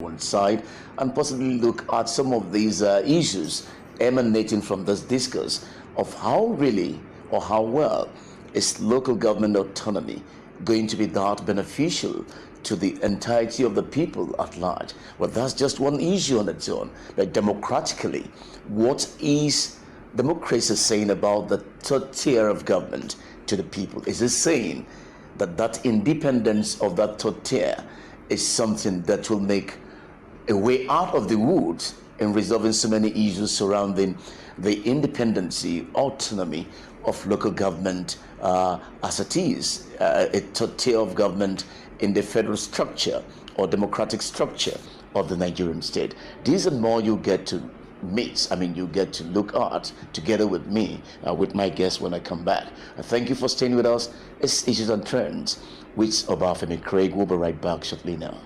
one side and possibly look at some of these issues emanating from this discourse of how really or how well is local government autonomy going to be that beneficial to the entirety of the people at large. Well, that's just one issue on its own. But democratically, what is democracy saying about the third tier of government to the people? Is it saying that that independence of that third tier is something that will make a way out of the woods in resolving so many issues surrounding the independency, autonomy of local government as it is a third tier of government in the federal structure or democratic structure of the Nigerian state? These and more you get to meet, you get to look at together with me, with my guests when I come back. Thank you for staying with us. It's Issues and Trends with Obafemi Craig. We'll be right back shortly now.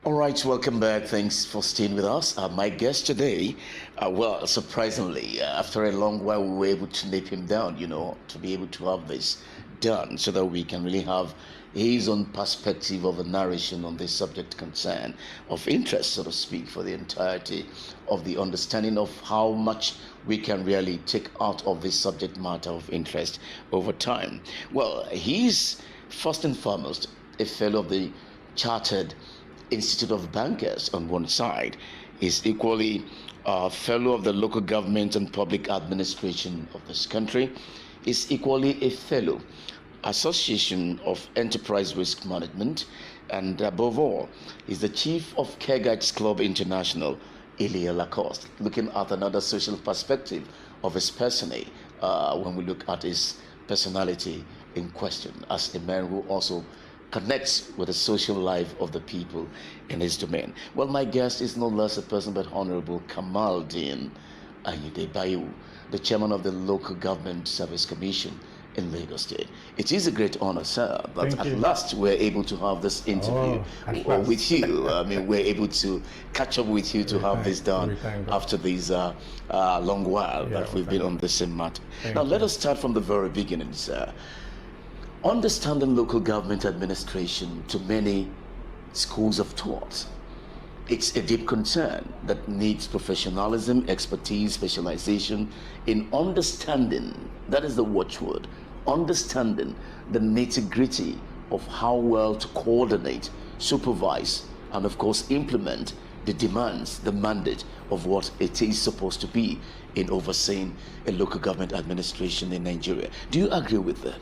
All right, welcome back. Thanks for staying with us. My guest today, well, surprisingly, after a long while, we were able to nip him down, to be able to have this done so that we can really have his own perspective of a narration on this subject concern of interest, so to speak, for the entirety of the understanding of how much we can really take out of this subject matter of interest over time. Well, he's first and foremost a fellow of the Chartered Institute of Bankers on one side, is equally a fellow of the local government and public administration of this country, is equally a fellow Association of Enterprise Risk Management, and above all, is the chief of Care Guides Club International, Ilia Lacoste, looking at another social perspective of his persona when we look at his personality in question as a man who also connects with the social life of the people in his domain. Well, my guest is no less a person but Honorable Kamaldeen Ayidebayo, the chairman of the Local Government Service Commission in Lagos State. It is a great honor, sir, that at last we're able to have this interview with you. We're able to catch up with you to have this done after these long while that we've been on the same matter. Now, let us start from the very beginning, sir. Understanding local government administration to many schools of thought, it's a deep concern that needs professionalism, expertise, specialization in understanding, that is the watchword, understanding the nitty-gritty of how well to coordinate, supervise, and of course implement the demands, the mandate of what it is supposed to be in overseeing a local government administration in Nigeria. Do you agree with that?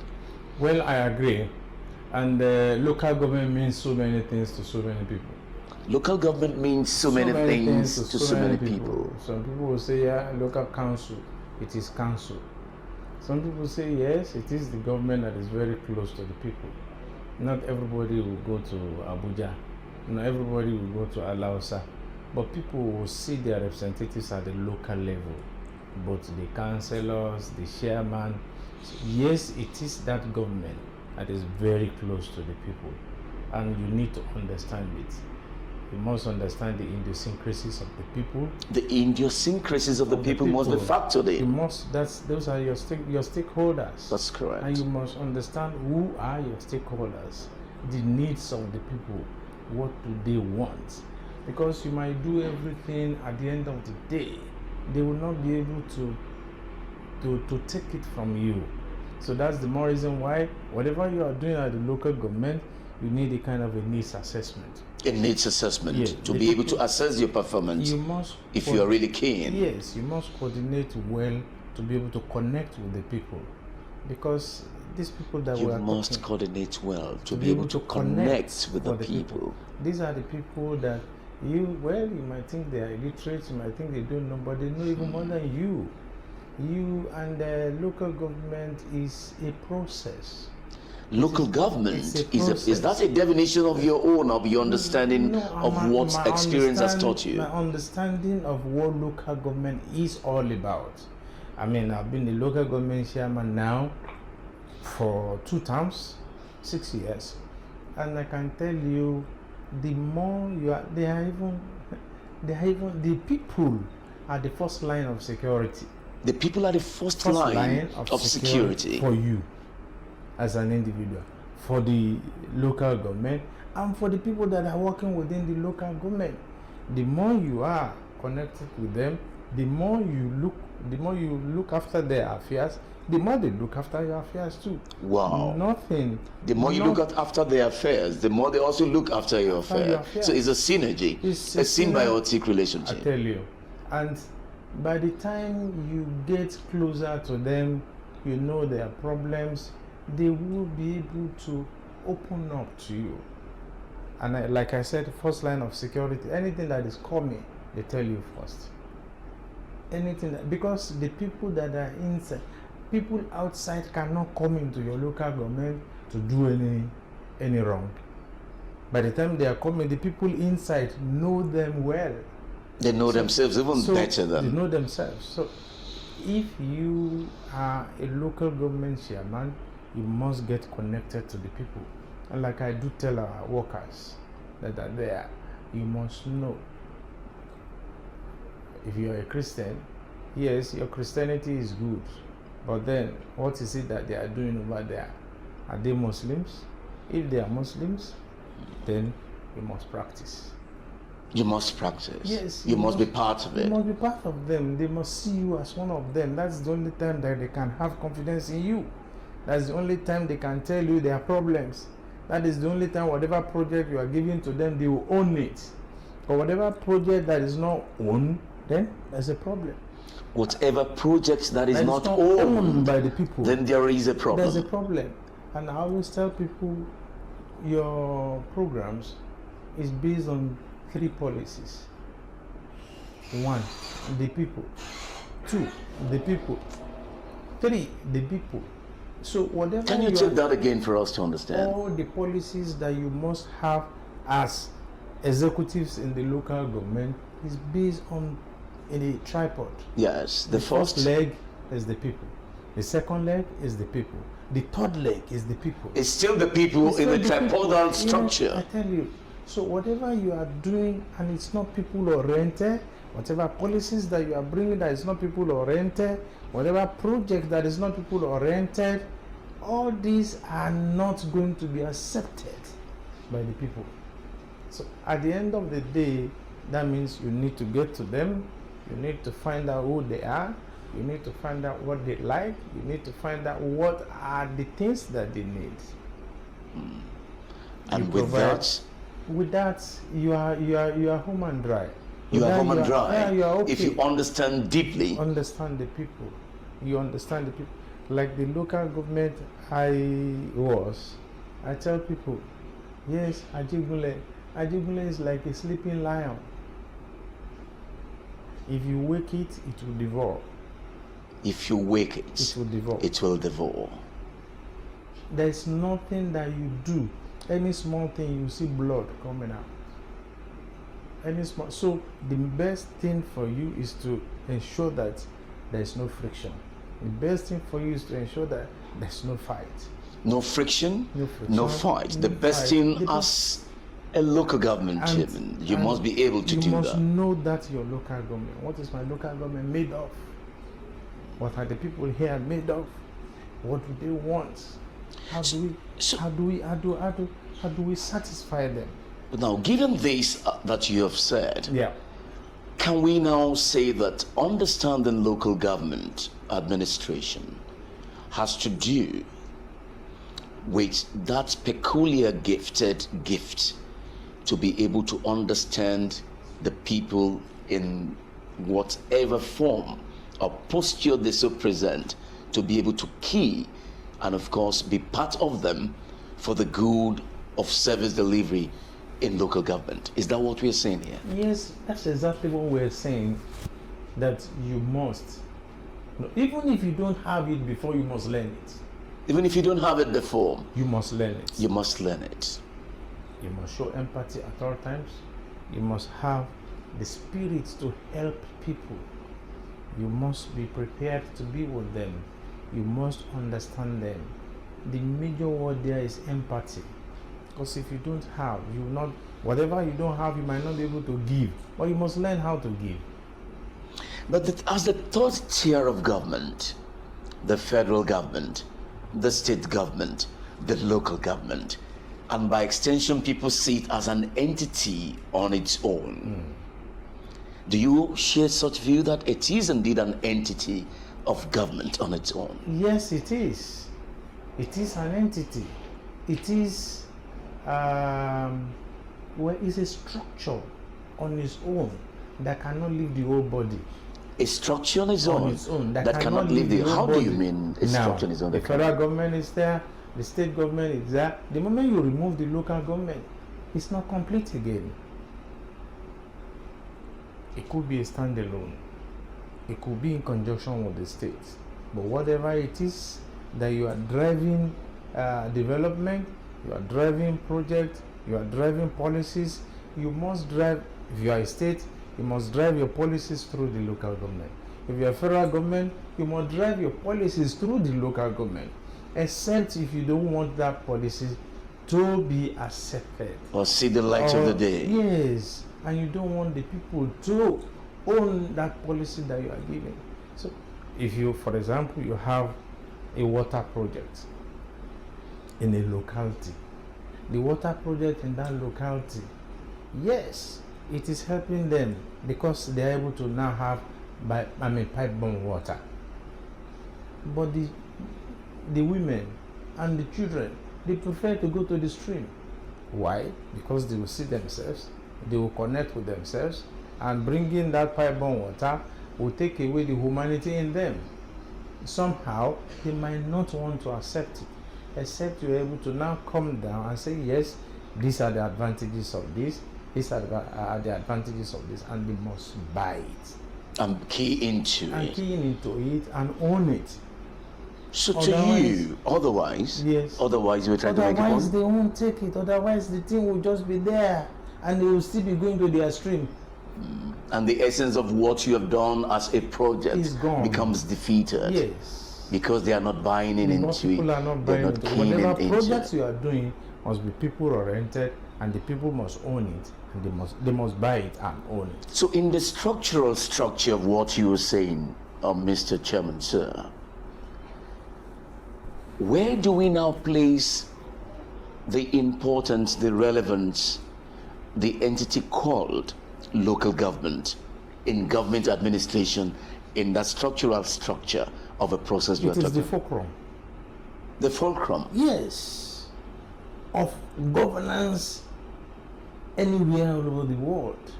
Well, I agree. And local government means so many things to so many people. Local government means so many things to so many people. Some people will say, yeah, local council, it is council. Some people say, yes, it is the government that is very close to the people. Not everybody will go to Abuja. Not everybody will go to Alausa. But people will see their representatives at the local level, both the councillors, the chairman. Yes, it is that government that is very close to the people, and you need to understand it. You must understand the idiosyncrasies of the people. The idiosyncrasies of the people must be factored in. You must. Those are your stakeholders. That's correct. And you must understand who are your stakeholders, the needs of the people, what do they want, because you might do everything. At the end of the day, they will not be able to take it from you. So that's the more reason why whatever you are doing at the local government, you need a kind of a needs assessment. A needs assessment to be able to assess your performance. You must, if you are really keen. Yes, you must coordinate well to be able to connect with the people, because these people that you we are must talking, coordinate well to be able to connect with the people. These are the people that you might think they are illiterate, you might think they don't know, but they know even more than you. You and the local government is a process. Local government is that a definition of your own, of your understanding of what experience has taught you? My understanding of what local government is all about. I've been the local government chairman now for 2 terms, 6 years, and I can tell you, the more you are, they are even the people are the first line of security. The people are the first First line of security for you as an individual, for the local government, and for the people that are working within the local government. The more you are connected with them, the more you look after their affairs, the more they look after your affairs too. Wow. Nothing. The more you look after their affairs, the more they also look after your affairs. So it's a synergy. It's a symbiotic relationship. I tell you. And by the time you get closer to them, you know their problems, they will be able to open up to you. And like I said, first line of security, anything that is coming, they tell you first. Anything because the people that are inside, people outside cannot come into your local government to do any wrong. By the time they are coming, the people inside know them well. They know themselves even better than. They know themselves. So if you are a local government chairman, you must get connected to the people. And like I do tell our workers that are there, you must know. If you are a Christian, yes, your Christianity is good. But then, what is it that they are doing over there? Are they Muslims? If they are Muslims, then you must practice. You must practice. Yes. You must be part of it. You must be part of them. They must see you as one of them. That's the only time that they can have confidence in you. That's the only time they can tell you their problems. That is the only time whatever project you are giving to them, they will own it. But whatever project that is not owned, then there's a problem. Whatever project that is not owned by the people, then there is a problem. There's a problem. And I always tell people, your programs is based on 3 policies. 1, the people. 2, the people. 3, the people. So whatever. Can you take that again for us to understand? All the policies that you must have as executives in the local government is based on a tripod. Yes. The first leg is the people. The second leg is the people. The third leg is the people. It's still the people in the tripodal structure. Yes, I tell you. So whatever you are doing and it's not people oriented, whatever policies that you are bringing that is not people oriented, whatever project that is not people oriented, all these are not going to be accepted by the people. So at the end of the day, that means you need to get to them, you need to find out who they are, you need to find out what they like, you need to find out what are the things that they need. And with that, you are home and dry. You are home and dry. Yeah, you are okay. If you understand deeply. Understand the people. You understand the people. Like the local government I tell people, yes, Ajigule is like a sleeping lion. If you wake it, it will devour. If you wake it, it will devour. It will devour. There is nothing that you do, any small thing, you see blood coming out. So the best thing for you is to ensure that there is no friction. The best thing for you is to ensure that there's no fight. No friction, no fight. The best thing as a local government chairman, you must be able to do that. You must know that your local government. What is my local government made of? What are the people here made of? What do they want? How do we satisfy them? Now, given this that you have said, yeah, can we now say that understanding local government administration has to do with that peculiar gift to be able to understand the people in whatever form or posture they so present, to be able to key and of course be part of them for the good of service delivery in local government? Is that what we're saying here? Yes, that's exactly what we're saying, that you must. Even if you don't have it before, you must learn it. Even if you don't have it before, you must learn it. You must learn it. You must show empathy at all times. You must have the spirit to help people. You must be prepared to be with them. You must understand them. The major word there is empathy. Because if you don't have, you will not, whatever you don't have, you might not be able to give. But you must learn how to give. But as the third tier of government, the federal government, the state government, the local government, and by extension, people see it as an entity on its own. Do you share such view that it is indeed an entity of government on its own? Yes, it is. It is an entity. It is, it's a structure on its own that cannot leave the whole body. A structure on its own, that cannot leave the. How body. do you mean a structure on its own? The federal government is there, the state government is there. The moment you remove the local government, it's not complete again. It could be a standalone. It could be in conjunction with the state. But whatever it is that you are driving development, you are driving projects, you are driving policies, you must drive, if you are a state, you must drive your policies through the local government. If you are federal government, you must drive your policies through the local government, except if you don't want that policy to be accepted. Or see the light of the day. Yes, and you don't want the people to own that policy that you are giving. So if you, for example, you have a water project in a locality, the water project in that locality, yes, it is helping them because they are able to now have pipe-borne water. But the women and the children, they prefer to go to the stream. Why? Because they will see themselves, they will connect with themselves, and bringing that pipe-borne water will take away the humanity in them. Somehow, they might not want to accept it, except you're able to now come down and say, yes, these are the advantages of this, these are the advantages of this, and they must buy it. And key into it and own it. So otherwise, yes. Otherwise, you try to make it Otherwise, they won't take it. Otherwise, the thing will just be there, and they will still be going to their stream. And the essence of what you have done as a project becomes defeated. Yes. Because they are not buying into it. People are not buying into it. Whatever projects you are doing must be people-oriented, and the people must own it, and they must buy it and own it. So in the structural structure of what you were saying, Mr. Chairman, sir, where do we now place the importance, the relevance, the entity called local government in government administration, in that structural structure of a process you are talking about? It is the fulcrum. The fulcrum? Yes. Of governance anywhere all over the world.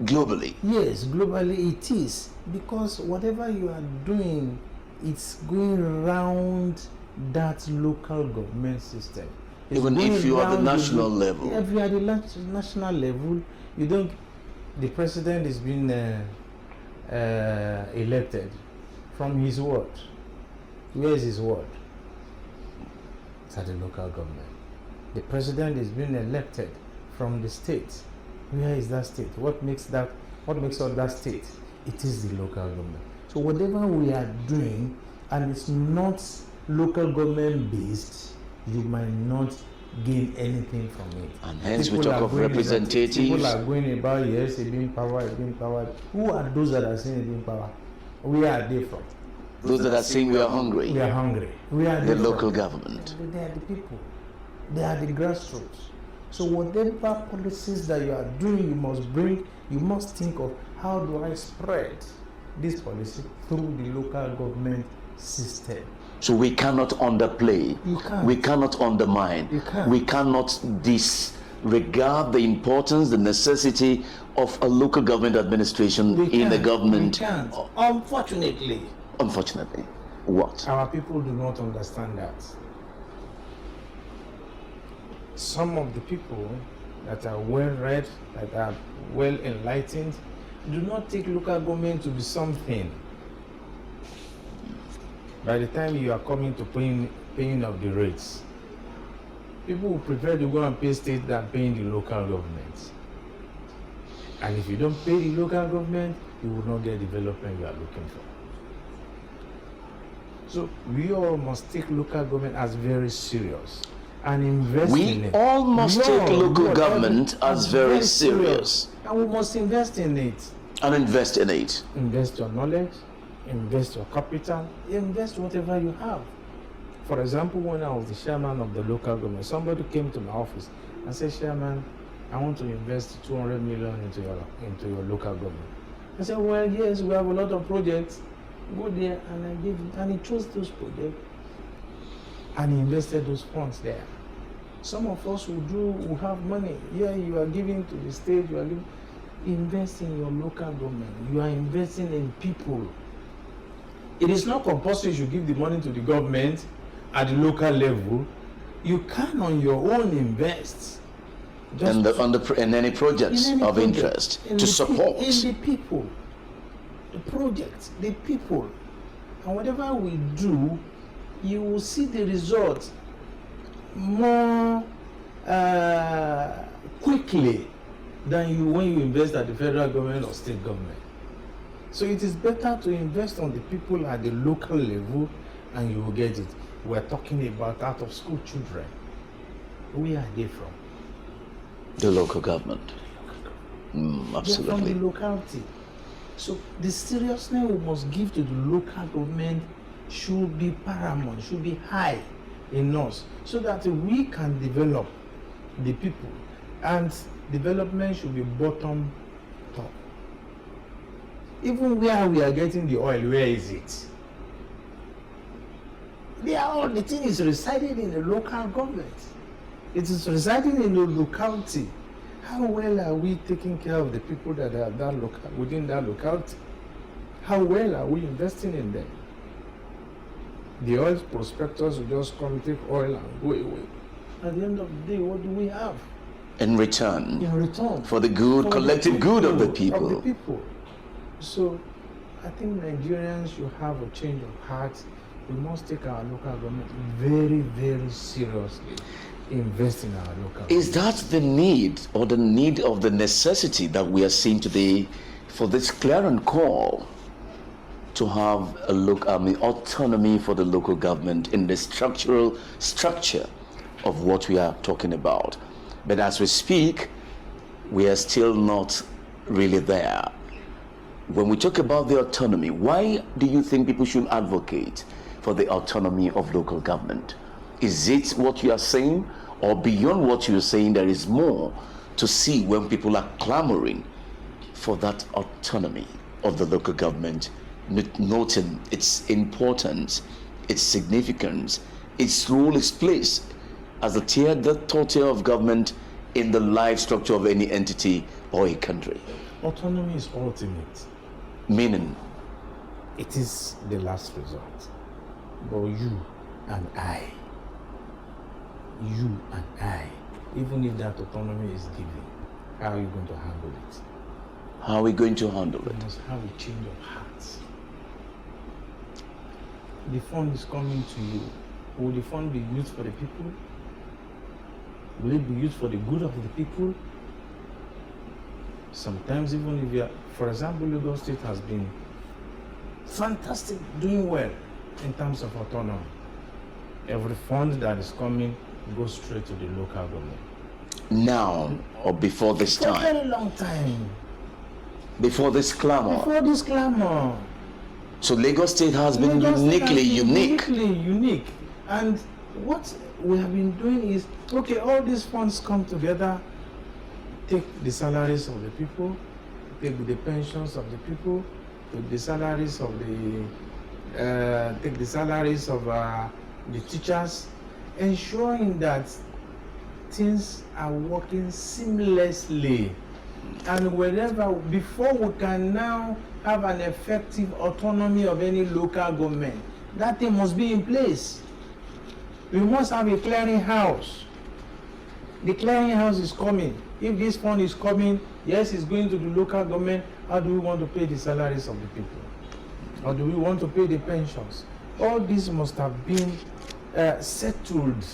Globally? Yes, globally it is. Because whatever you are doing, it's going around that local government system. It's even if you are the national level. If you are the national level, you don't. The president is being elected from his ward. Where is his ward? It's at the local government. The president is being elected from the state. Where is that state? What makes up that state? It is the local government. So whatever we are doing, and it's not local government based, you might not gain anything from it. And hence we talk of representatives. People are going about, yes, it being power. Who are those that are saying it being power? Where are they from? Those that are saying we are hungry. We are hungry. We are the local government. They are the people. They are the grassroots. So whatever policies that you are doing, you must think of how do I spread this policy through the local government system. So we cannot underplay. You can't. We cannot undermine. You can't. We cannot disregard the importance, the necessity of a local government administration in the government. We can't. Unfortunately. Unfortunately. What? Our people do not understand that. Some of the people that are well read, that are well enlightened, do not take local government to be something. By the time you are coming to paying of the rates, people will prefer to go and pay state than paying the local government. And if you don't pay the local government, you will not get development you are looking for. So we all must take local government as very serious and invest in it. We all must take local government as very serious. And we must invest in it. And invest in it. Invest your knowledge, invest your capital, invest whatever you have. For example, when I was the chairman of the local government, somebody came to my office and said, Chairman, I want to invest 200 million into your local government. I said, well, yes, we have a lot of projects. Go there, and I gave him, and he chose those projects, and he invested those funds there. Some of us who have money. Yeah, you are giving to the state, you are giving. Invest in your local government. You are investing in people. It is not compulsory you give the money to the government at the local level. You can on your own invest. And in any projects of interest to support. In the people, the projects, the people. And whatever we do, you will see the results more quickly than when you invest at the federal government or state government. So it is better to invest on the people at the local level, and you will get it. We're talking about out of school children. Where are they from? The local government. Absolutely. They're from the locality. So the seriousness we must give to the local government should be paramount, should be high in us, so that we can develop the people. And development should be bottom top. Even where we are getting the oil, where is it? The thing is residing in the local government. It is residing in the locality. How well are we taking care of the people that are within that locality? How well are we investing in them? The oil prospectors will just come, take oil and go away. At the end of the day, what do we have? In return. For the good, collective good of the people. Of the people. So I think Nigerians should have a change of heart. We must take our local government very, very seriously. Invest in our local government. Is that the need or the need of the necessity that we are seeing today for this clarion call to have autonomy for the local government in the structural structure of what we are talking about? But as we speak, we are still not really there. When we talk about the autonomy, why do you think people should advocate for the autonomy of local government? Is it what you are saying, or beyond what you are saying, there is more to see when people are clamoring for that autonomy of the local government, noting its importance, its significance, its role, its place as the third tier of government in the life structure of any entity or a country? Autonomy is ultimate. Meaning? It is the last resort. But you and I, even if that autonomy is given, how are you going to handle it? How are we going to handle it? We must have a change of heart. The fund is coming to you. Will the fund be used for the people? Will it be used for the good of the people? Sometimes even if you are, for example, Lagos State has been fantastic, doing well in terms of autonomy. Every fund that is coming goes straight to the local government. Now or before this time? For a very long time. Before this clamor? Before this clamor. So Lagos State has been uniquely unique. And what we have been doing is, okay, all these funds come together, take the salaries of the people, take the pensions of the people, take the salaries of the teachers, ensuring that things are working seamlessly. And wherever, before we can now have an effective autonomy of any local government, that thing must be in place. We must have a clearing house. The clearing house is coming. If this fund is coming, yes, it's going to the local government. How do we want to pay the salaries of the people? Or do we want to pay the pensions? All this must have been settled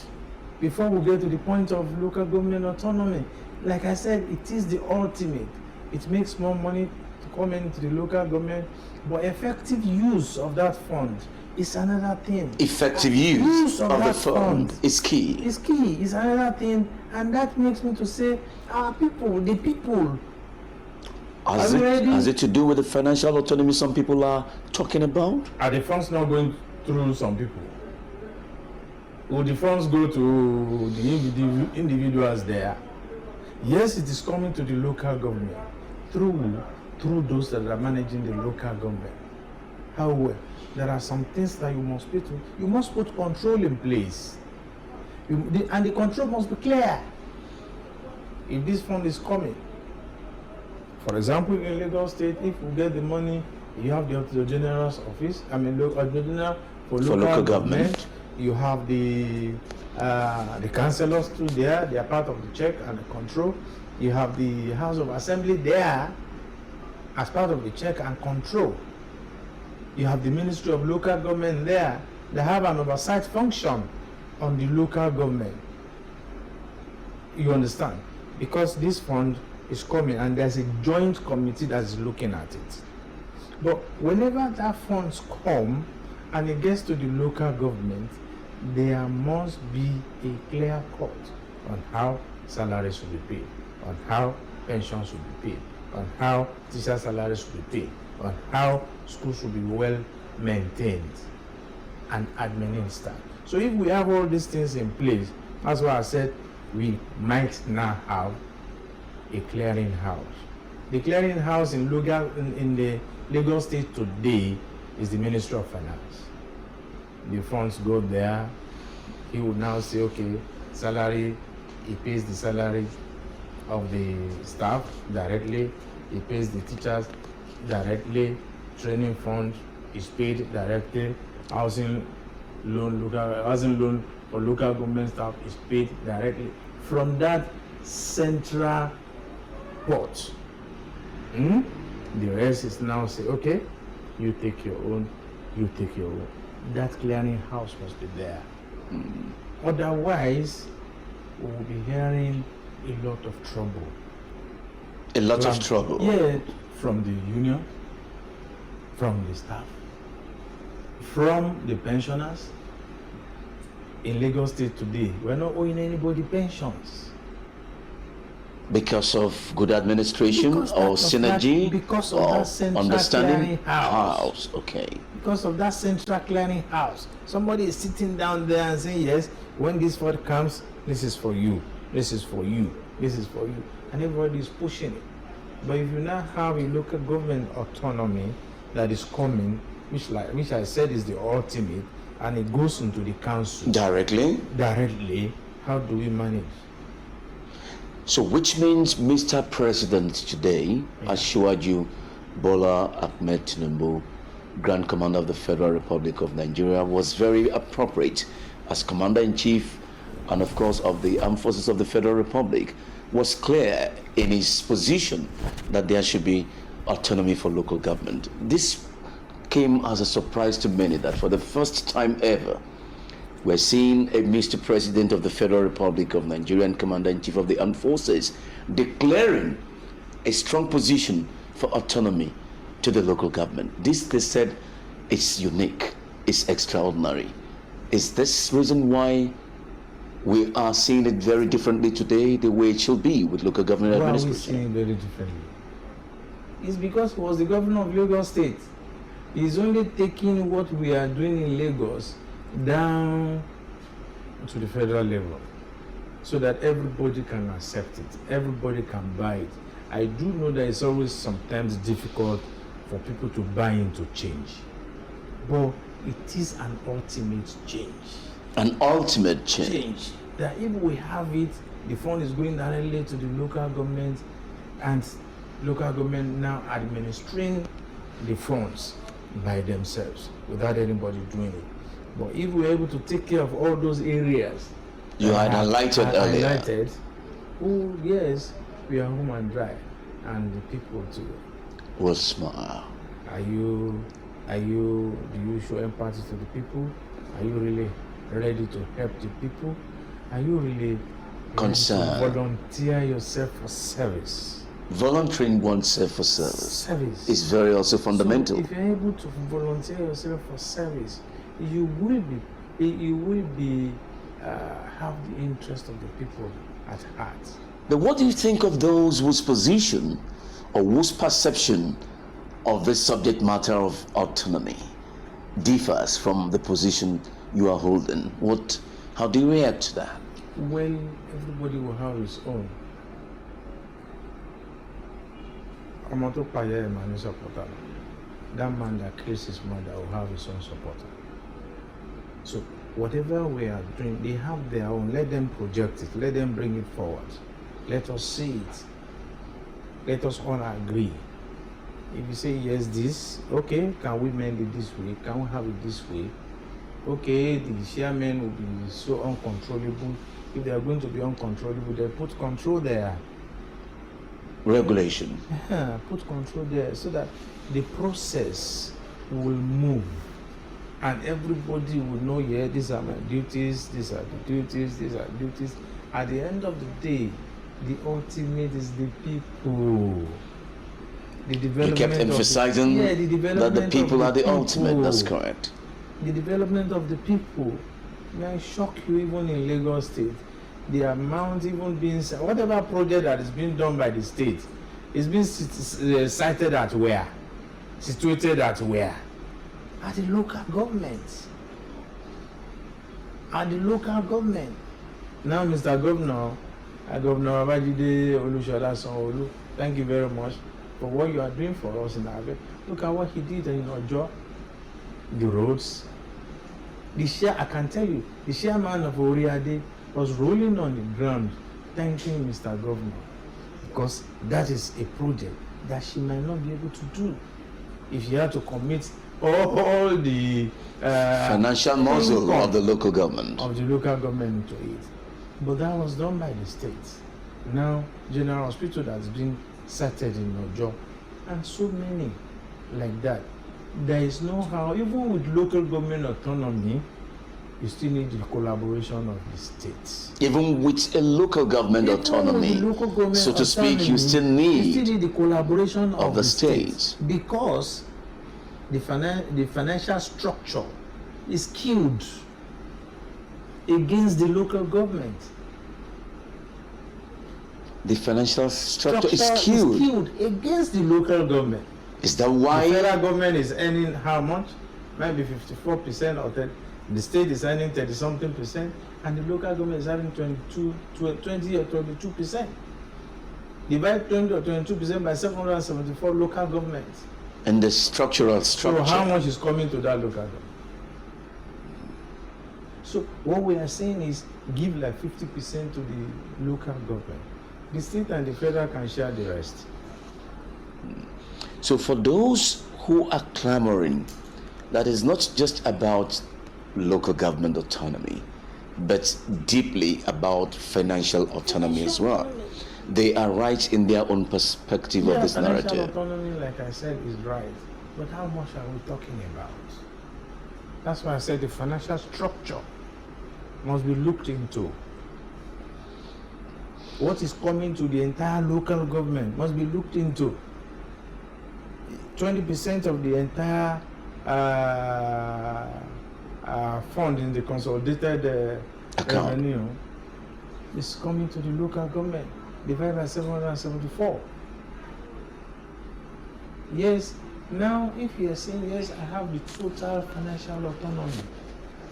before we get to the point of local government autonomy. Like I said, it is the ultimate. It makes more money to come into the local government, but effective use of that fund is another thing. Effective use of the fund is key. It's key. It's another thing, and that makes me to say, our people, the people, Has it to do with the financial autonomy some people are talking about? Are the funds not going through some people? Will the funds go to the individuals there? Yes, it is coming to the local government through those that are managing the local government. However, there are some things that you must put control in place. And the control must be clear. If this fund is coming, for example, in Lagos State, if you get the money, you have the Auditor General's office. Auditor General for local government. You have the councillors too there. They are part of the check and the control. You have the House of Assembly there as part of the check and control. You have the Ministry of Local Government there. They have an oversight function on the local government. You understand? Because this fund is coming and there's a joint committee that's looking at it. But whenever that funds come and it gets to the local government, there must be a clear cut on how salaries should be paid, on how pensions should be paid, on how teacher salaries should be paid, on how schools should be well maintained and administered. So if we have all these things in place, that's why I said we might now have a clearing house. The clearing house in the Lagos State today is the Ministry of Finance. The funds go there. He would now say, okay, salary, he pays the salary of the staff directly, he pays the teachers directly, training fund is paid directly, housing loan for local government staff is paid directly from that central pot. The rest is now say, okay, you take your own, you take your own. That clearing house must be there. Otherwise, we will be hearing a lot of trouble. A lot of trouble? Yeah, from the union, from the staff, from the pensioners. In Lagos State today, we're not owing anybody pensions. Because of good administration or synergy? Because of that central understanding clearing house. Okay. Because of that central clearing house. Somebody is sitting down there and saying, yes, when this fund comes, this is for you, this is for you, this is for you. And everybody is pushing it. But if you now have a local government autonomy that is coming, which I said is the ultimate, and it goes into the council. Directly, how do we manage? So which means Mr. President today, Asiwaju Bola Ahmed Tinubu, Grand Commander of the Federal Republic of Nigeria, was very appropriate as Commander-in-Chief and of course of the Armed Forces of the Federal Republic, was clear in his position that there should be autonomy for local government. This came as a surprise to many that for the first time ever, we're seeing a Mr. President of the Federal Republic of Nigeria and Commander-in-Chief of the Armed Forces declaring a strong position for autonomy to the local government. This, they said, is unique, is extraordinary. Is this reason why we are seeing it very differently today, the way it should be with local government administration? Why are we seeing it very differently? It's because he was the governor of Lagos State. He's only taking what we are doing in Lagos down to the federal level so that everybody can accept it, everybody can buy it. I do know that it's always sometimes difficult for people to buy into change, but it is an ultimate change. An ultimate change. That if we have it, the fund is going directly to the local government, and local government now administering the funds by themselves without anybody doing it. But if we're able to take care of all those areas you had highlighted earlier, oh yes, we are home and dry, and the people too will smile. Do you show empathy to the people? Are you really ready to help the people? Are you really concerned? Volunteer yourself for service. Volunteering oneself for service is very also fundamental. So if you're able to volunteer yourself for service, you will have the interest of the people at heart. But what do you think of those whose position or whose perception of this subject matter of autonomy differs from the position you are holding? How do you react to that? Well, everybody will have his own. That man that kills his mother will have his own supporter. So whatever we are doing, they have their own. Let them project it. Let them bring it forward. Let us see it. Let us all agree. If you say yes, this, okay, can we mend it this way? Can we have it this way? Okay, the chairman will be so uncontrollable. If they are going to be uncontrollable, they put control there. Regulation. Yeah, put control there so that the process will move and everybody will know, yeah, these are my duties, these are the duties, these are duties. At the end of the day, the ultimate is the people. The development. You kept emphasizing that the people are the ultimate. That's correct. The development of the people. May I shock you, even in Lagos State, the amount even being, whatever project that is being done by the state is being cited at where? Situated at where? At the local government. At the local government. Now, Mr. Governor, Governor Babajide Olusola Sanwo-Olu, thank you very much for what you are doing for us in Ave. Look at what he did in Ojo, the roads. I can tell you, the chairman of Oriade was rolling on the ground thanking Mr. Governor, because that is a project that she might not be able to do if she had to commit all the financial muscle of the local government into it. But that was done by the state. Now, General Hospital has been started in Ojo, and so many like that. There is no how, even with local government autonomy, you still need the collaboration of the states. Even with a local government autonomy, so to speak, you still need the collaboration of the states. Because the financial structure is skewed against the local government. The financial structure is skewed against the local government. Is that why the federal government is earning how much? Maybe 54% or 30. The state is earning 30-something percent, and the local government is earning 20 or 22%. Divide 20 or 22% by 774 local governments. And the structure. So how much is coming to that local government? So what we are saying is give like 50% to the local government. The state and the federal can share the rest. So for those who are clamoring, that is not just about local government autonomy, but deeply about financial autonomy as well. They are right in their own perspective of this narrative. Financial autonomy, like I said, is right. But how much are we talking about? That's why I said the financial structure must be looked into. What is coming to the entire local government must be looked into. 20% of the entire fund in the consolidated revenue is coming to the local government, divided by 774. Yes, now if you are saying, yes, I have the total financial autonomy,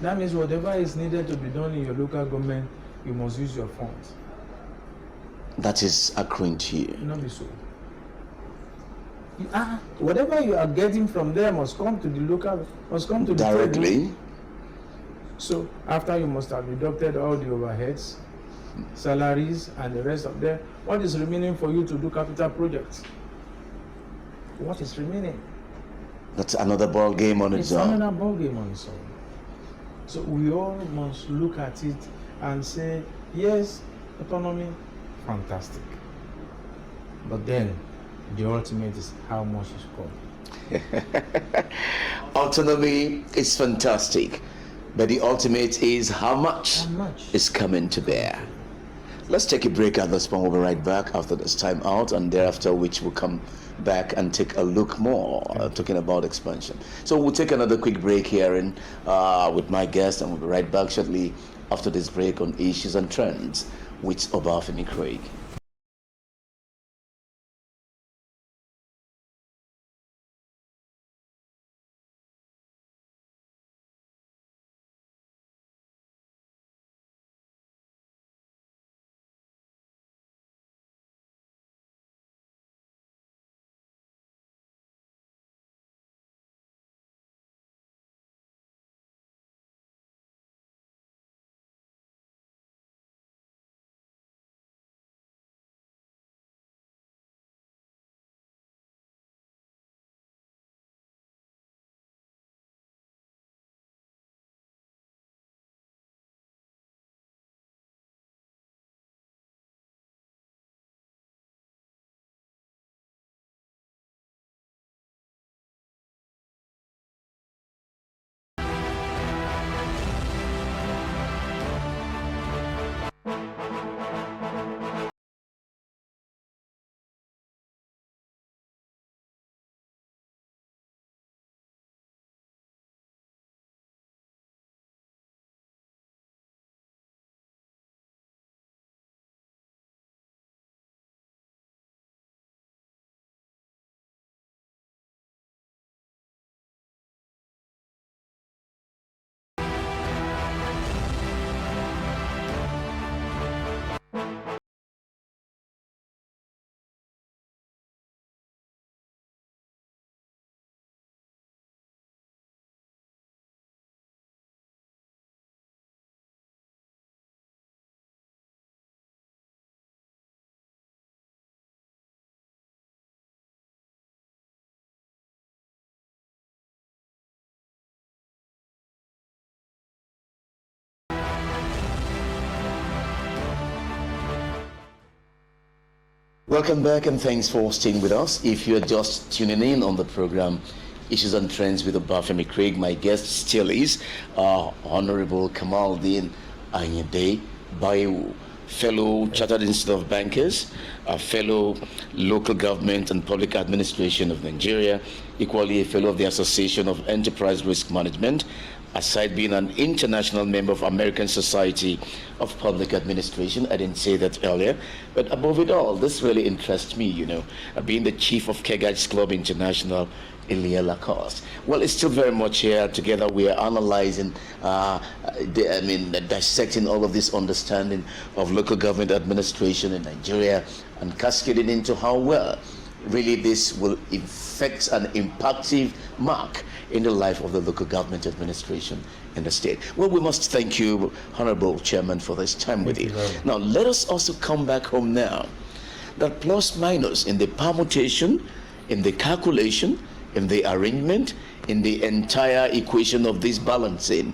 that means whatever is needed to be done in your local government, you must use your funds. That is accruing to you. Not be so. Whatever you are getting from there must come to the local, must come to directly. The so after you must have deducted all the overheads, salaries, and the rest of them, what is remaining for you to do capital projects? What is remaining? That's another ball game on its own. Another ball game on its own. So we all must look at it and say, yes, autonomy, fantastic. But then the ultimate is how much is coming. Autonomy is fantastic, but the ultimate is how much is coming to bear. Let's take a break at this point. We'll be right back after this time out, and thereafter which we'll come back and take a look more, talking about expansion. So we'll take another quick break here with my guest, and we'll be right back shortly after this break on Issues and Trends with Obafemi Craig. Welcome back and thanks for staying with us. If you're just tuning in on the program, Issues and Trends with Obafemi Craig, my guest still is Honorable Kamaldeen Anyede Bayewu, fellow Chartered Institute of Bankers, a fellow Local Government and Public Administration of Nigeria, equally a fellow of the Association of Enterprise Risk Management, aside being an international member of American Society of Public Administration. I didn't say that earlier, but above it all, this really interests me, being the chief of Kegage Club International in Lacoste. Well, it's still very much here. Together we are analyzing, dissecting all of this understanding of local government administration in Nigeria and cascading into how well really this will effect an impactful mark in the life of the local government administration in the state. Well, we must thank you, Honorable Chairman, for this time with you. Now, let us also come back home now. That plus minus in the permutation, in the calculation, in the arrangement, in the entire equation of this balancing,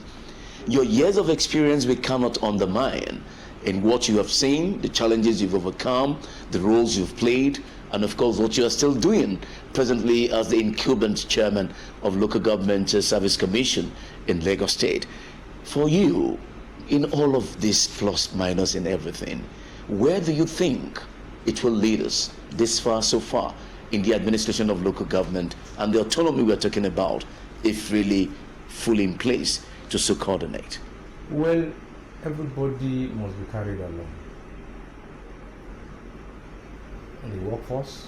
your years of experience we cannot undermine in what you have seen, the challenges you've overcome, the roles you've played, and of course what you are still doing presently as the incumbent chairman of Local Government Service Commission in Lagos State. For you, in all of this plus minus in everything, where do you think it will lead us this far so far in the administration of local government and the autonomy we're talking about, if really fully in place to so coordinate? Well, everybody must be carried along. The workforce,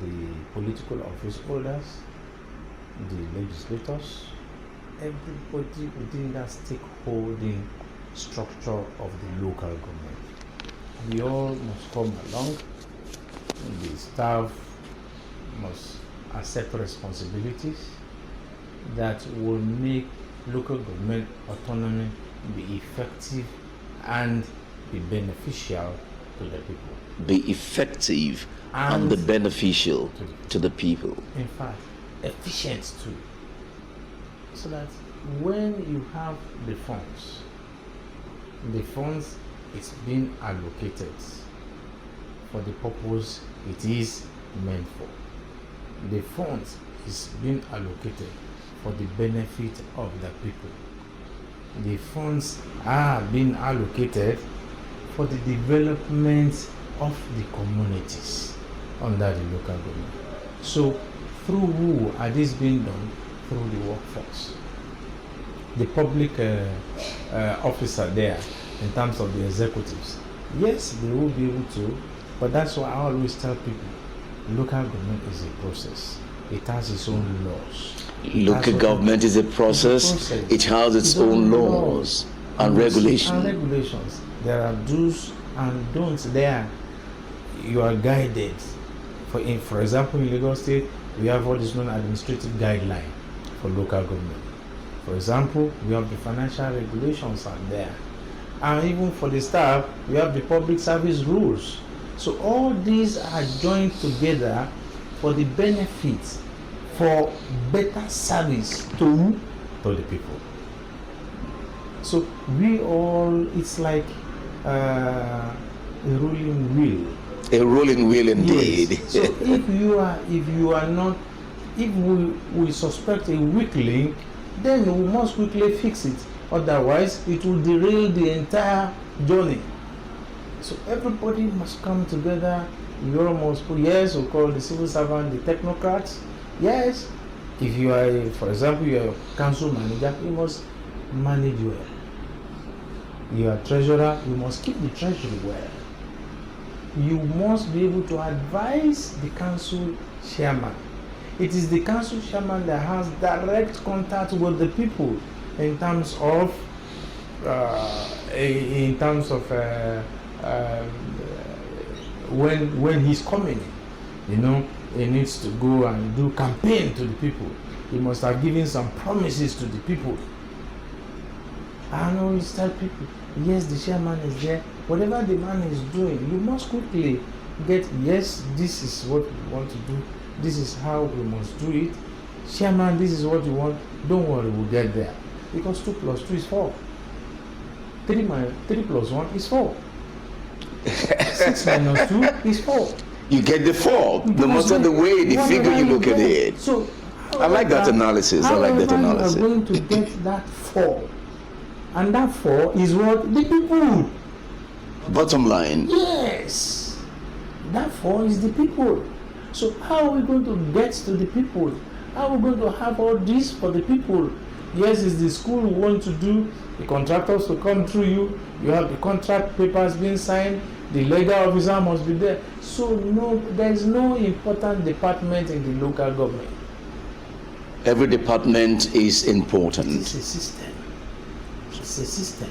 the political office holders, the legislators, everybody within that stakeholding structure of the local government. We all must come along. The staff must accept responsibilities that will make local government autonomy be effective and be beneficial to the people. Be effective and be beneficial to the people. In fact, efficient too. So that when you have the funds is being allocated for the purpose it is meant for. The funds is being allocated for the benefit of the people. The funds are being allocated for the development of the communities under the local government. So through who are these being done? Through the workforce. The public officer there, in terms of the executives, yes, they will be able to, but that's why I always tell people, local government is a process. It has its own laws. Local government is a process. It has its own laws and regulations. There are do's and don'ts there. You are guided. For example, in Lagos State, we have what is known as administrative guideline for local government. For example, we have the financial regulations are there. And even for the staff, we have the public service rules. So all these are joined together for the benefits, for better service to the people. So we all, it's like a rolling wheel. A rolling wheel indeed. Yes. So if we suspect a weak link, then we must quickly fix it. Otherwise, it will derail the entire journey. So everybody must come together. You almost put, yes, we call the civil servant the technocrats. Yes, if you are, for example, you are a council manager, you must manage well. You are treasurer, you must keep the treasury well. You must be able to advise the council chairman. It is the council chairman that has direct contact with the people in terms of when he's coming. You know, he needs to go and do campaign to the people. He must have given some promises to the people. I always tell people, yes, the chairman is there. Whatever the man is doing, you must quickly get, yes, this is what we want to do. This is how we must do it. Chairman, this is what you want. Don't worry, we'll get there. Because 2 plus 2 is 4. 3 plus 1 is 4. 6 minus 2 is 4. You get the 4, no matter the way, the figure you look at it. So, I like that analysis. I like that analysis. You are going to get that 4. And that 4 is what? The people. Bottom line. Yes. That 4 is the people. So how are we going to get to the people? How are we going to have all this for the people? Yes, it's the school we want to do. The contractors will come through you. You have the contract papers being signed. The legal officer must be there. So no, there is no important department in the local government. Every department is important. It's a system. It's a system.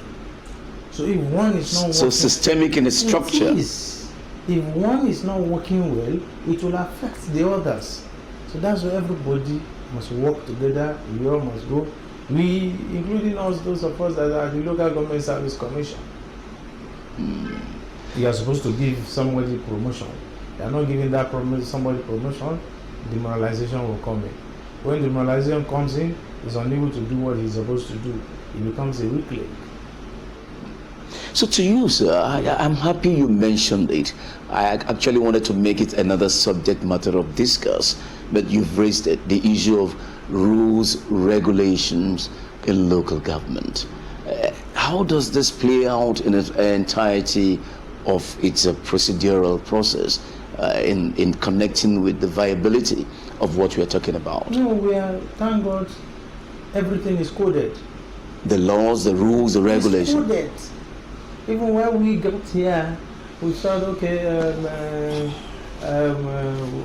So if one is not working, so systemic in its structure. It is. If one is not working well, it will affect the others. So that's why everybody must work together. We all must go. We, including us, those of us that are the local government service commission. You are supposed to give somebody promotion. You are not giving that somebody promotion, demoralization will come in. When demoralization comes in, he's unable to do what he's supposed to do. He becomes a weak link. So to you, sir, I'm happy you mentioned it. I actually wanted to make it another subject matter of discuss, but you've raised it, the issue of rules, regulations in local government. How does this play out in its entirety of its procedural process in connecting with the viability of what we are talking about? No, thank God, everything is coded. The laws, the rules, the regulations. It's coded. Even when we got here, we thought, okay,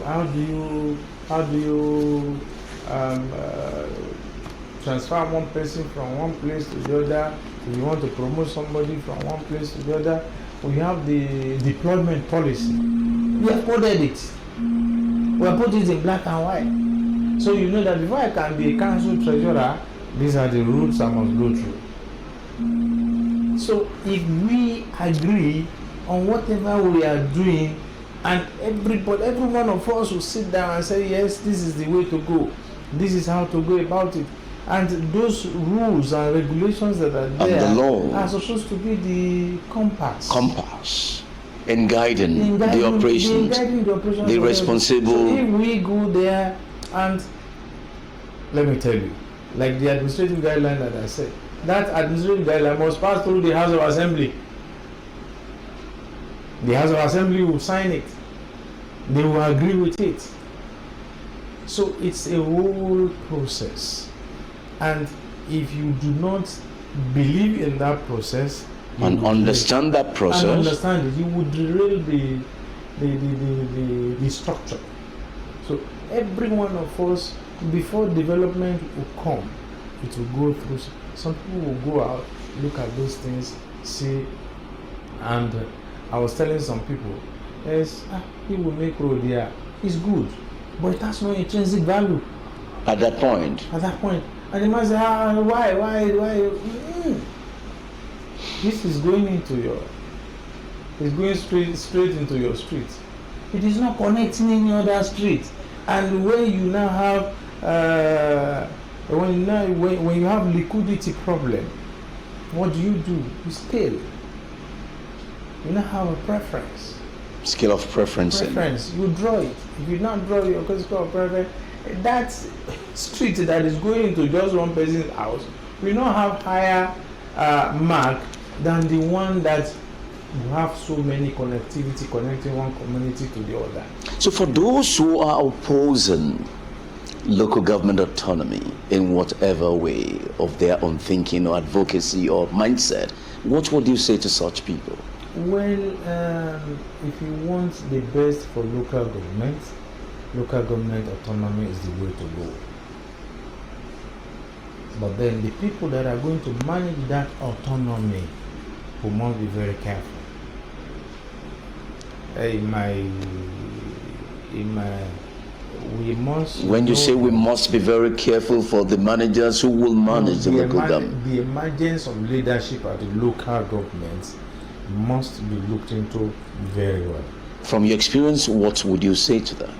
how do you transfer one person from one place to the other? If you want to promote somebody from one place to the other, we have the deployment policy. We have coded it. We have put it in black and white. So you know that before I can be a council treasurer, these are the routes I must go through. So if we agree on whatever we are doing, and every one of us will sit down and say, yes, this is the way to go. This is how to go about it. And those rules and regulations that are there and the law are supposed to be the compass. In guiding the operations, the responsible. So if we go there, and let me tell you, like the administrative guideline that I said, that administrative guideline must pass through the House of Assembly. The House of Assembly will sign it. They will agree with it. So it's a whole process. And if you do not believe in that process and understand that process, and understand it, you would derail the structure. So every one of us, before development will come, it will go through. Some people will go out, look at those things, see, and I was telling some people, yes, he will make road here. It's good, but it has no intrinsic value. At that point. And the man say, why? This is going it's going straight into your street. It is not connecting any other street. And when you now have when you have liquidity problem, what do? You scale. You now have a preference. Scale of preference. You draw it. If you not draw your scale of preference, that street that is going into just one person's house will not have higher mark than the one that you have so many connectivity connecting one community to the other. So for those who are opposing local government autonomy in whatever way of their own thinking or advocacy or mindset, what would you say to such people? Well, if you want the best for local government autonomy is the way to go. But then the people that are going to manage that autonomy who must be very careful. When you say we must be very careful for the managers who will manage the local government, the emergence of leadership at the local governments must be looked into very well. From your experience, what would you say to that?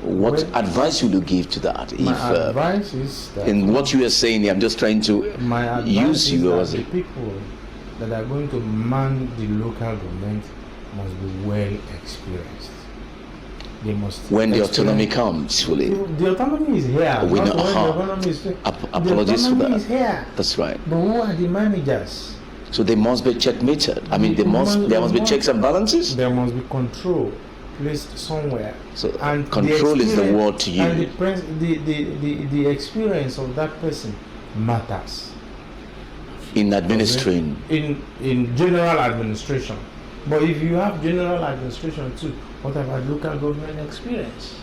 What advice would you give to that? My advice is that in what you are saying, I'm just trying to use you as the people that are going to man the local government must be well experienced. They must. When the autonomy comes, fully. The autonomy is here. We know. The autonomy is here. Apologies for that. Is here. That's right. But who are the managers? So they must be checkmated. I mean, there must be checks and balances. There must be control placed somewhere. So and control is the word to use. And the experience of that person matters. In administering. In general administration. But if you have general administration too, what about local government experience?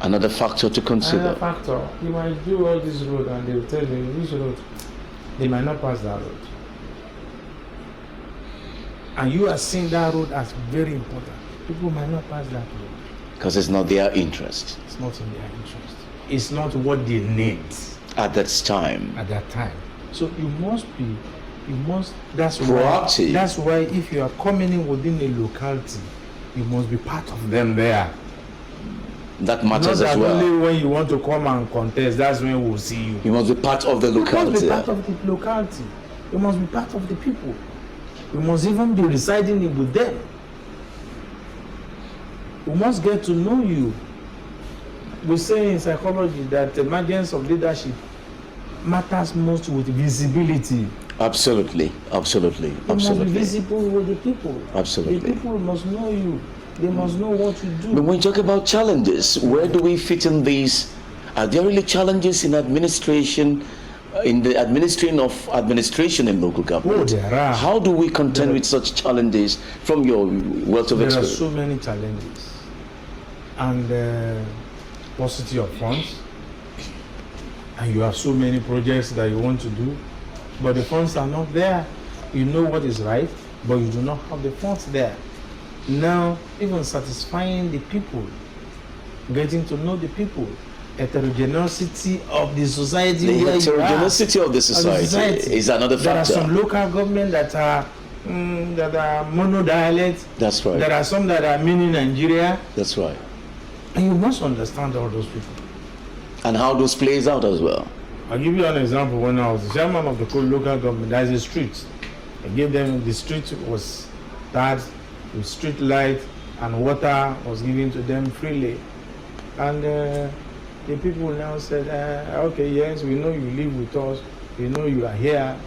Another factor to consider. Another factor. You might do all this road and they will tell you this road, they might not pass that road. And you are seeing that road as very important. People might not pass that road. Because it's not their interest. It's not in their interest. It's not what they need. At that time. At that time. So that's proactive. That's why if you are coming in within a locality, you must be part of them there. That matters as well. Only when you want to come and contest, that's when we'll see you. You must be part of the locality. You must be part of the locality. You must be part of the people. You must even be residing with them. We must get to know you. We say in psychology that the emergence of leadership matters most with visibility. Absolutely. You must be visible with the people. Absolutely. The people must know you. They must know what you do. But when you talk about challenges, where do we fit in these? Are there really challenges in administration, in the administration in local government? Oh, there are. How do we contend with such challenges from your wealth of experience? There are so many challenges. And paucity of funds. And you have so many projects that you want to do, but the funds are not there. You know what is right, but you do not have the funds there. Now, even satisfying the people, getting to know the people, heterogeneity of the society. The heterogeneity of the society is another factor. There are some local government that are monodialect. That's right. There are some that are mini Nigeria. That's right. And you must understand all those people. And how those plays out as well. I'll give you an example. When I was the chairman of the local government, there's a street. I gave them, the street was that with street light and water was given to them freely. And the people now said, okay, yes, we know you live with us. We know you are here.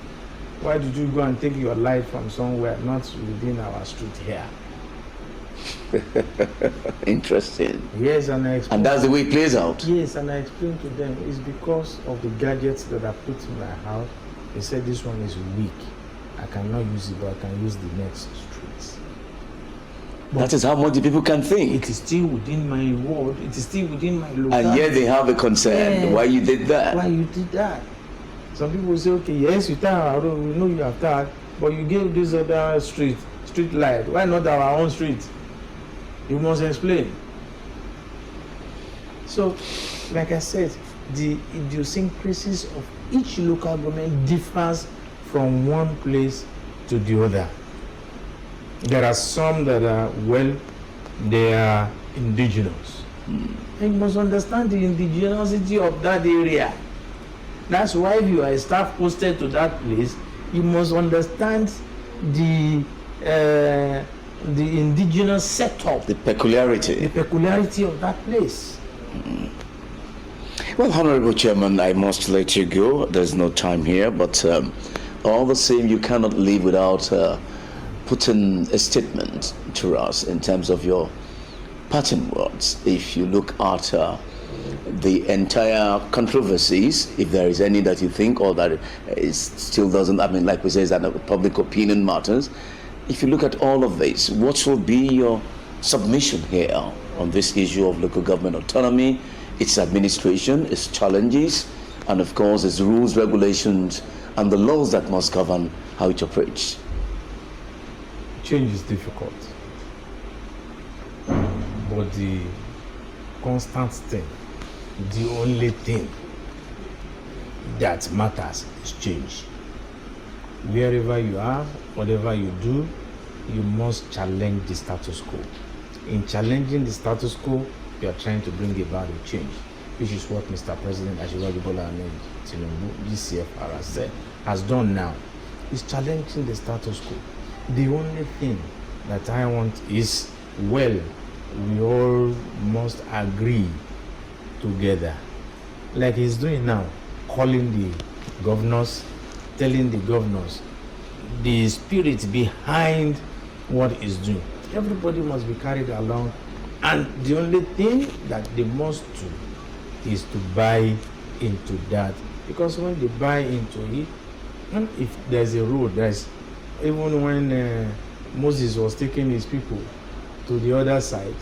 Why did you go and take your light from somewhere, not within our street here? Interesting. Yes, and I explained. And that's the way it plays out. Yes, and I explained to them it's because of the gadgets that I put in my house. They said this one is weak. I cannot use it, but I can use the next streets. That is how much the people can think. It is still within my world. It is still within my locality. And yet they have a concern. Why you did that? Why you did that? Some people say, okay, yes, you tar our road. We know you have tarred, but you gave this other street light. Why not our own street? You must explain. So, like I said, the idiosyncrasies of each local government differs from one place to the other. There are some that are, they are indigenous. And you must understand the indigeneity of that area. That's why if you are a staff posted to that place, you must understand the indigenous setup, the peculiarity of that place. Well, Honorable Chairman, I must let you go. There's no time here, but all the same, you cannot leave without putting a statement to us in terms of your parting words. If you look at the entire controversies, if there is any that you think or that it still doesn't, I mean, like we say, that public opinion matters. If you look at all of this, what will be your submission here on this issue of local government autonomy, its administration, its challenges, and of course its rules, regulations, and the laws that must govern how it operates? Change is difficult, but the constant thing, the only thing that matters is change. Wherever you are, whatever you do, you must challenge the status quo. In challenging the status quo, you are trying to bring about a change, which is what Mr. President Asiwaju Bola Ahmed Tinubu, GCFR, has done now. is challenging the status quo. The only thing that I want is, well, we all must agree together, like he's doing now, calling the governors, telling the governors the spirit behind what he's doing. Everybody must be carried along, and the only thing that they must do is to buy into that, because when they buy into it, and if there's a road, there's, even when Moses was taking his people to the other side,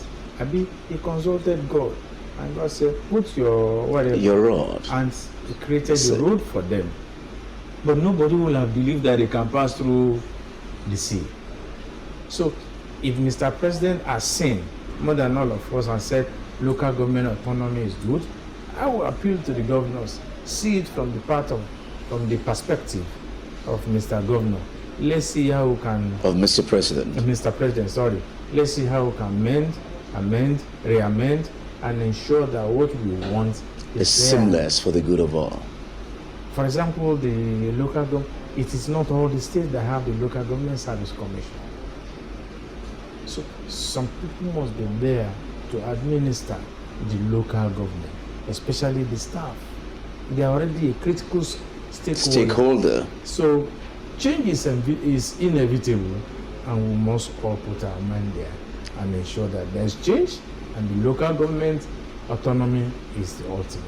he consulted God, and God said, put your whatever, your rod, and he created the road for them. But nobody will have believed that they can pass through the sea. So if Mr. President has seen more than all of us and said local government autonomy is good, I will appeal to the governors, see it from the perspective of Mr. Governor. Let's see how we can... Of Mr. President. Mr. President, sorry. Let's see how we can amend, re-amend, and ensure that what we want is seamless for the good of all. For example, the local government, it is not all the states that have the local government service commission. So some people must be there to administer the local government, especially the staff. They are already a critical stakeholder. So change is inevitable, and we must all put our mind there and ensure that there's change, and the local government autonomy is the ultimate.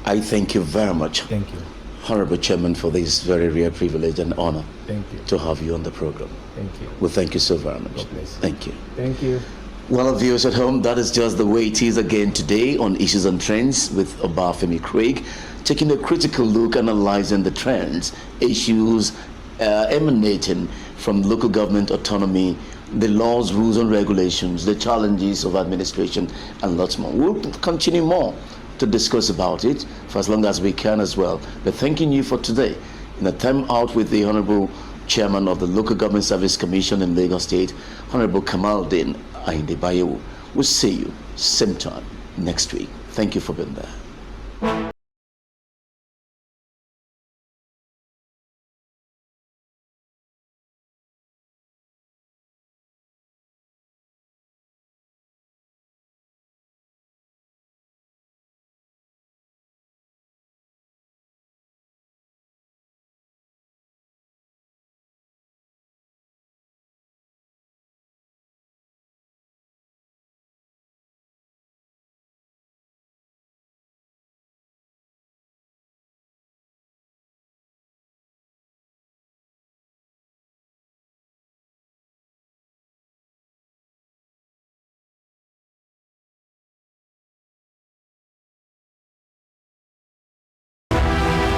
I thank you very much. Thank you, Honorable Chairman, for this very rare privilege and honor. Thank you. To have you on the program. Thank you. Well, thank you so very much. God bless. Thank you. Thank you. Well, viewers at home, that is just the way it is again today on Issues and Trends with Obafemi Craig, taking a critical look, analyzing the trends, issues emanating from local government autonomy, the laws, rules, and regulations, the challenges of administration, and lots more. We'll continue more to discuss about it for as long as we can as well. But thanking you for today. In a time out with the Honorable Chairman of the Local Government Service Commission in Lagos State, Honorable Kamaldeen Ayinde Bayewu. We'll see you same time next week. Thank you for being there.